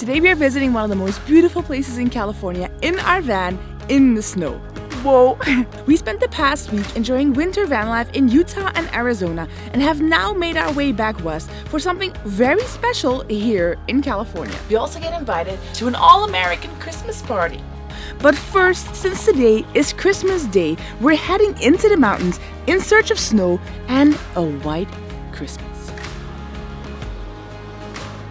Today we are visiting one of the most beautiful places in California in our van in the snow. Whoa! We spent the past week enjoying winter van life in Utah and Arizona and have now made our way back west for something very special here in California. We also get invited to an all-American Christmas party. But first, since today is Christmas Day, we're heading into the mountains in search of snow and a white Christmas.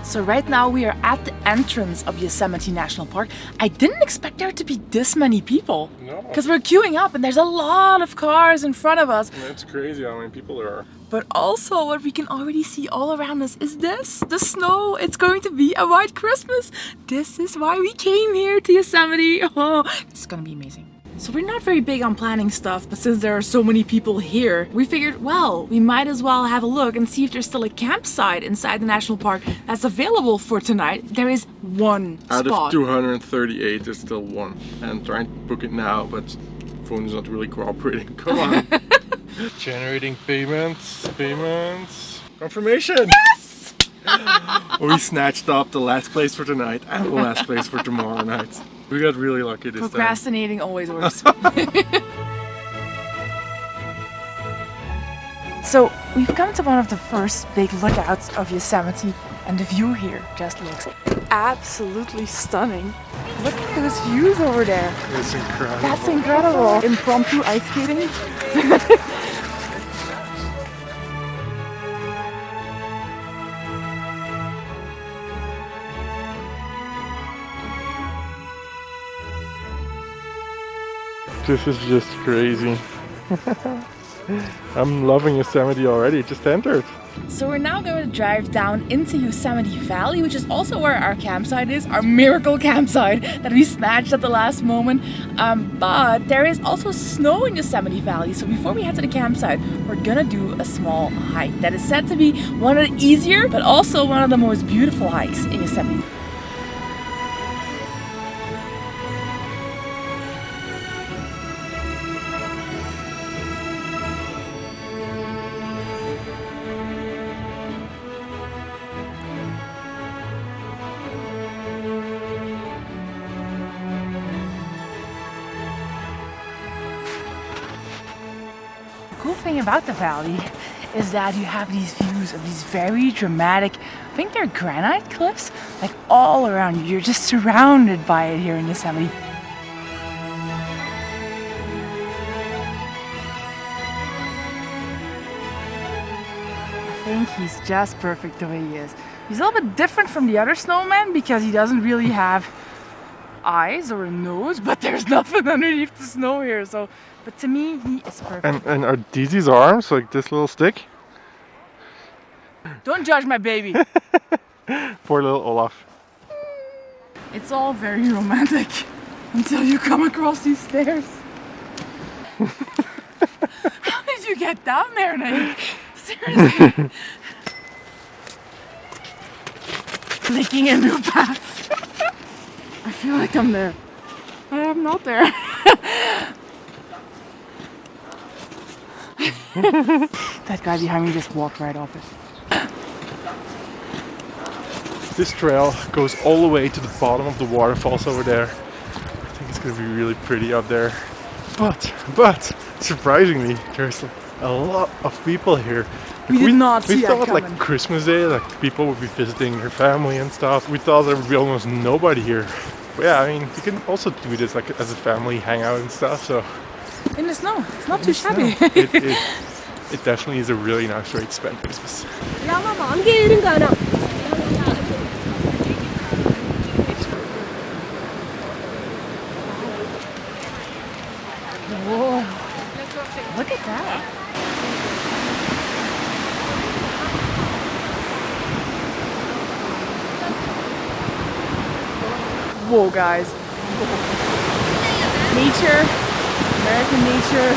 So right now we are at the entrance of Yosemite National Park. I didn't expect there to be this many people. No. Because we're queuing up and there's a lot of cars in front of us. It's crazy how many people there are. But also what we can already see all around us is this, the snow. It's going to be a white Christmas. This is why we came here to Yosemite. Oh, it's gonna be amazing. So we're not very big on planning stuff, but since there are so many people here, we figured, well, we might as well have a look and see if there's still a campsite inside the national park that's available for tonight. There is one Out spot. of 238, there's still one. And I'm trying to book it now, but phone is not really cooperating. Come on. Generating payments. Confirmation! Yes! We snatched up the last place for tonight and the last place for tomorrow night. We got really lucky this time. Procrastinating always works. So we've come to one of the first big lookouts of Yosemite, and the view here just looks absolutely stunning. Look at those views over there. It's incredible. That's incredible. Impromptu ice skating. This is just crazy. I'm loving Yosemite already, just entered. So we're now going to drive down into Yosemite Valley, which is also where our campsite is, our miracle campsite that we snatched at the last moment. But there is also snow in Yosemite Valley, so before we head to the campsite, we're gonna do a small hike that is said to be one of the easier, but also one of the most beautiful hikes in Yosemite. The cool thing about the valley is that you have these views of these very dramatic, I think they're granite cliffs, like all around you. You're just surrounded by it here in Yosemite. I think he's just perfect the way he is. He's a little bit different from the other snowmen because he doesn't really have eyes or a nose, but there's nothing underneath the snow here, so but to me he is perfect. And are these his arms, like this little stick? Don't judge my baby. Poor little Olaf. It's all very romantic until you come across these stairs. How did you get down there, Nate? Seriously. Flicking into paths. I feel like I'm there. I'm not there. That guy behind me just walked right off it. This trail goes all the way to the bottom of the waterfalls over there. I think it's gonna be really pretty up there. But surprisingly, there's a lot of people here. We did not see We that thought coming. like Christmas Day, like people would be visiting their family and stuff. We thought there would be almost nobody here. But yeah, I mean, you can also do this like as a family hangout and stuff. So In the snow. It's not too shabby. it definitely is a really nice way to spend Christmas. Whoa. Look at that. Whoa, guys. Nature, American nature.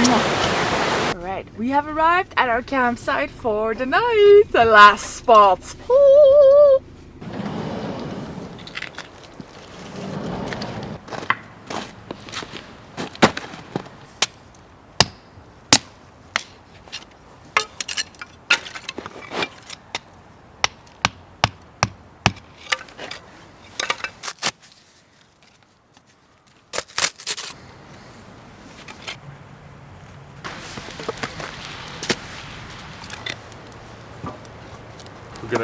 Mwah. Alright, we have arrived at our campsite for the night. The last spot. Ooh.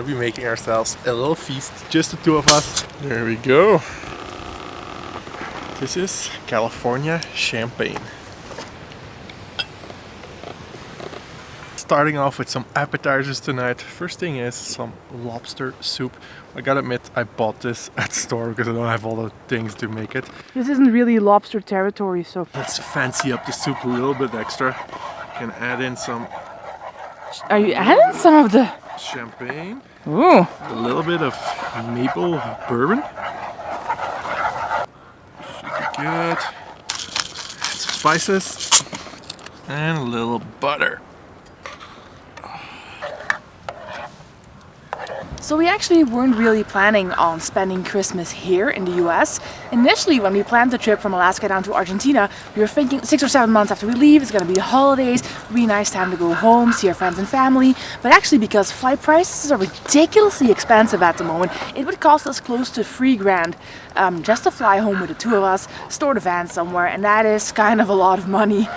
gonna be making ourselves a little feast, just the two of us. There we go. This is California champagne. Starting off with some appetizers tonight. First thing is some lobster soup. I gotta admit, I bought this at the store because I don't have all the things to make it. This isn't really lobster territory, so... Let's fancy up the soup a little bit extra. Can add in some... Are you adding some of the... champagne? Ooh. A little bit of maple bourbon. Should be good. Some spices. And a little butter. So we actually weren't really planning on spending Christmas here in the US. Initially, when we planned the trip from Alaska down to Argentina, we were thinking 6 or 7 months after we leave, it's gonna be the holidays, really nice time to go home, see our friends and family. But actually, because flight prices are ridiculously expensive at the moment, it would cost us close to $3,000 just to fly home with the two of us, store the van somewhere, and that is kind of a lot of money.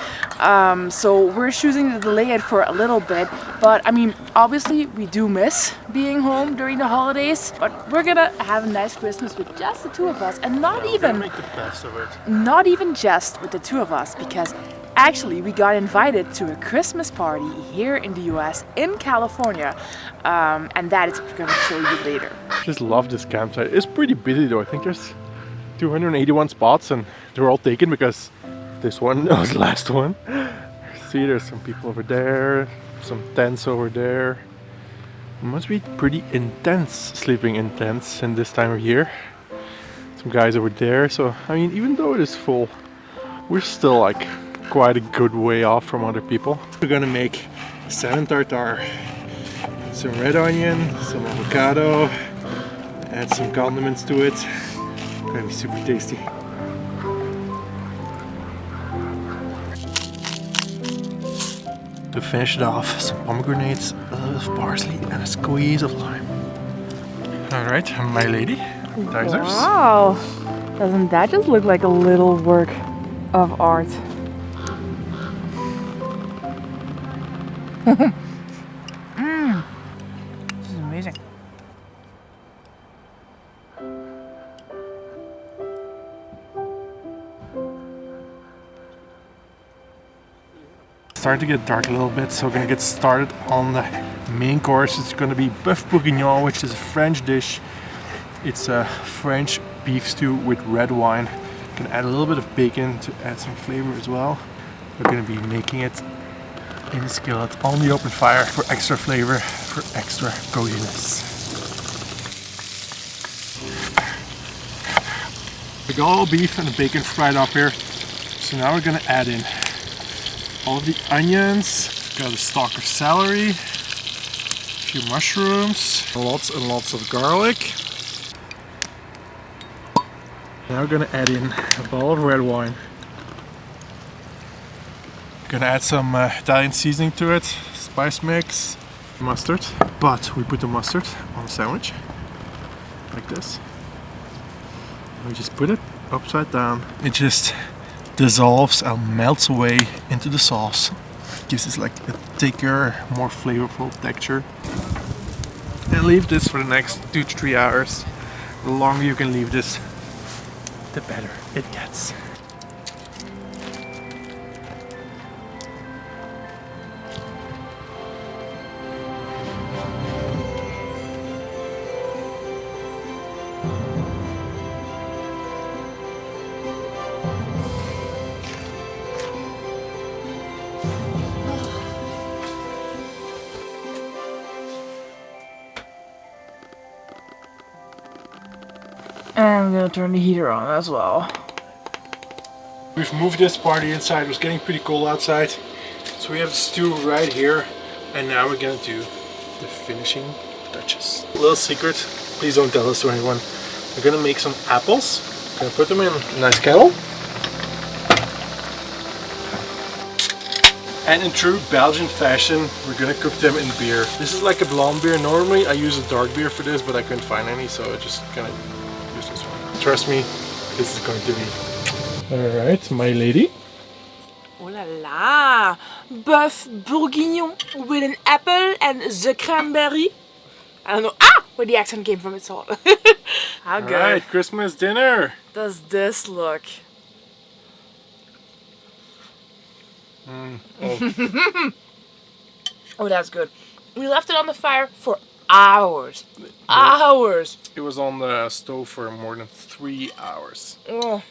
So we're choosing to delay it for a little bit. But I mean, obviously, we do miss being home during the holidays, but we're gonna have a nice Christmas with just the two of us, and not even make the best of it. Not even just with the two of us, because actually we got invited to a Christmas party here in the US in California, and that is gonna show you later. Just love this campsite. It's pretty busy though. I think there's 281 spots and they're all taken because this one was the last one. See, there's some people over there, some tents over there. It must be pretty intense, sleeping intense in this time of year. Some guys over there, so I mean, even though it is full, we're still like quite a good way off from other people. We're gonna make salmon tartare, some red onion, some avocado, add some condiments to it. Gonna be super tasty. To finish it off, some pomegranates, a little bit of parsley, and a squeeze of lime. Alright, my lady, appetizers. Wow! Doesn't that just look like a little work of art? This is amazing. Starting to get dark a little bit, so we're gonna get started on the main course. It's gonna be bœuf bourguignon, which is a French dish. It's a French beef stew with red wine. You can add a little bit of bacon to add some flavor as well. We're gonna be making it in the skillet on the open fire for extra flavor, for extra coziness. We got all beef and the bacon fried up here, so now we're gonna add in all the onions, got a stalk of celery, a few mushrooms, lots and lots of garlic. Now we're gonna add in a bottle of red wine. Gonna add some Italian seasoning to it, spice mix, mustard. But we put the mustard on the sandwich, like this. And we just put it upside down. It just dissolves and melts away into the sauce. Gives us like a thicker, more flavorful texture. And leave this for the next 2 to 3 hours. The longer you can leave this, the better it gets. And I'm gonna turn the heater on as well. We've moved this party inside. It was getting pretty cold outside. So we have the stew right here. And now we're gonna do the finishing touches. A little secret, please don't tell this to anyone. We're gonna make some apples. Gonna put them in a nice kettle. And in true Belgian fashion, we're gonna cook them in beer. This is like a blonde beer. Normally I use a dark beer for this, but I couldn't find any, so I just gonna use this one. Trust me, this is going to be. Alright, my lady. Oh la la! Bœuf bourguignon with an apple and the cranberry. I don't know where the accent came from. It's all. How good Alright, Christmas dinner. does this look? Oh, that's good. We left it on the fire for hours. Hours. It was on the stove for more than 3 hours. Oh.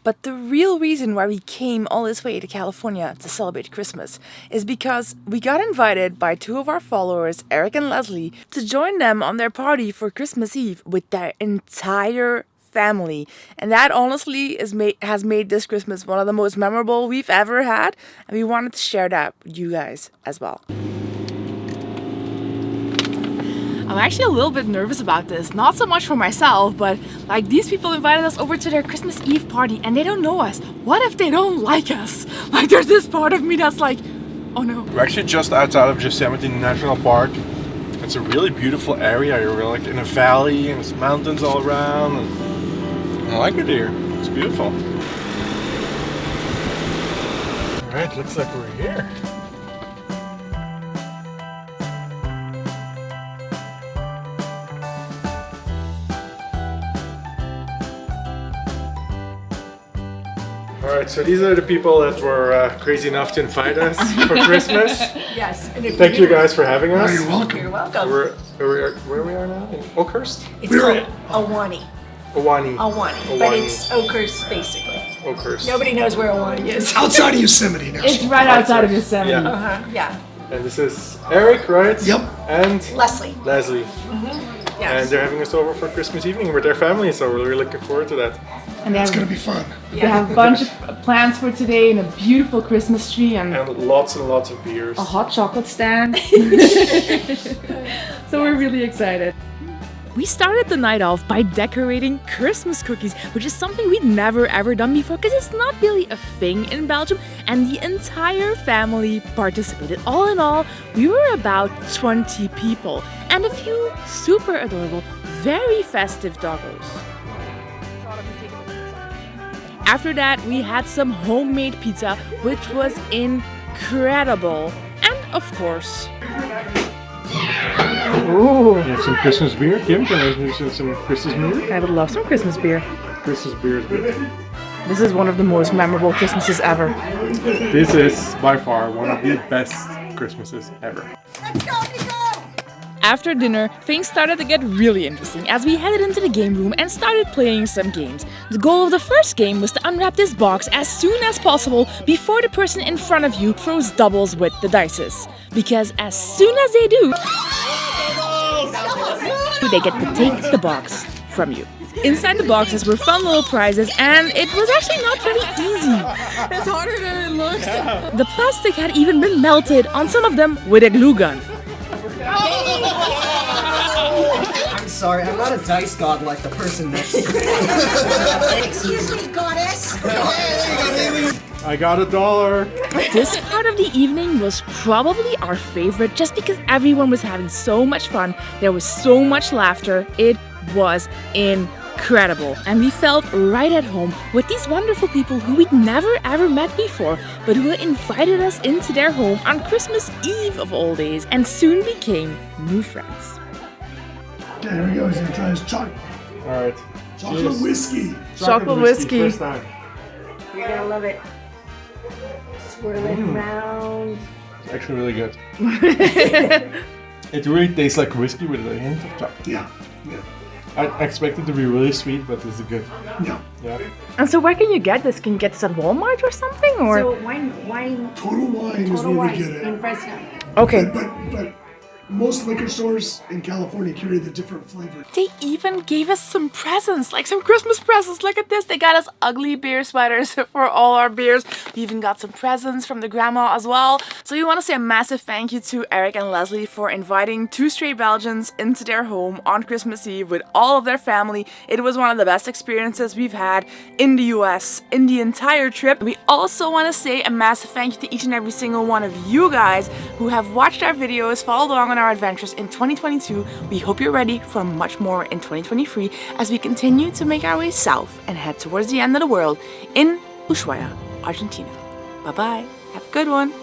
But the real reason why we came all this way to California to celebrate Christmas is because we got invited by two of our followers, Eric and Leslie, to join them on their party for Christmas Eve with their entire family. And that honestly has made this Christmas one of the most memorable we've ever had. And we wanted to share that with you guys as well. I'm actually a little bit nervous about this. Not so much for myself, but like these people invited us over to their Christmas Eve party and they don't know us. What if they don't like us? Like there's this part of me that's like, oh no. We're actually just outside of Yosemite National Park. It's a really beautiful area. You're like in a valley and there's mountains all around. And I like it here. It's beautiful. Alright, looks like we're here. Alright, so these are the people that were crazy enough to invite us for Christmas. Yes. Thank you guys for having us. You're welcome. You're welcome. Where we are now? In Oakhurst? It's called Ahwahnee. Ahwahnee. Ahwahnee. But it's Oakhurst, basically. Oakhurst. Nobody knows where Ahwahnee is. Outside of Yosemite now. It's right outside of Yosemite. Yeah. Yeah. And this is Eric, right? Yep. And Leslie. Leslie. Yes. And they're having us over for Christmas evening with their family, so we're really looking forward to that. And they It's have, gonna be fun. they have a bunch of plans for today and a beautiful Christmas tree and And lots of beers. a hot chocolate stand. So we're really excited. We started the night off by decorating Christmas cookies, which is something we'd never ever done before because it's not really a thing in Belgium, and the entire family participated. All in all, we were about 20 people and a few super adorable, very festive doggos. After that, we had some homemade pizza, which was incredible. And of course, ooh, You have some Christmas beer? Kim, can I do some Christmas beer? I would love some Christmas beer. Christmas beer is good. This is one of the most memorable Christmases ever. This is by far one of the best Christmases ever. After dinner, things started to get really interesting as we headed into the game room and started playing some games. The goal of the first game was to unwrap this box as soon as possible before the person in front of you throws doubles with the dices. Because as soon as they do, they get to take the box from you. Inside the boxes were fun little prizes, and it was actually not very easy. It's harder than it looks. The plastic had even been melted on some of them with a glue gun. I'm sorry, I'm not a dice god like the person next to me. Excuse me, goddess. I got $1. This part of the evening was probably our favorite just because everyone was having so much fun. There was so much laughter. It was incredible. And we felt right at home with these wonderful people who we'd never ever met before, but who invited us into their home on Christmas Eve of all days and soon became new friends. Okay, here we go. He's gonna try his chocolate Alright. whiskey. Chocolate whiskey. First time. You're gonna love it. Swirl it around. It's actually really good. It really tastes like whiskey with a hint of chocolate. Yeah. I expect it to be really sweet, but this is good. Yeah. Yeah. And so where can you get this? Can you get this at Walmart or something? Or So wine, Total Wine is Total where Wine we get in it. Fresno. okay. But most liquor stores in California carry the different flavors. They even gave us some presents, like some Christmas presents. Look at this. They got us ugly beer sweaters for all our beers. We even got some presents from the grandma as well. So we want to say a massive thank you to Eric and Leslie for inviting two stray Belgians into their home on Christmas Eve with all of their family. It was one of the best experiences we've had in the US in the entire trip. We also want to say a massive thank you to each and every single one of you guys who have watched our videos, followed along on our adventures in 2022. We hope you're ready for much more in 2023 as we continue to make our way south and head towards the end of the world in Ushuaia, Argentina. Bye bye. Have a good one.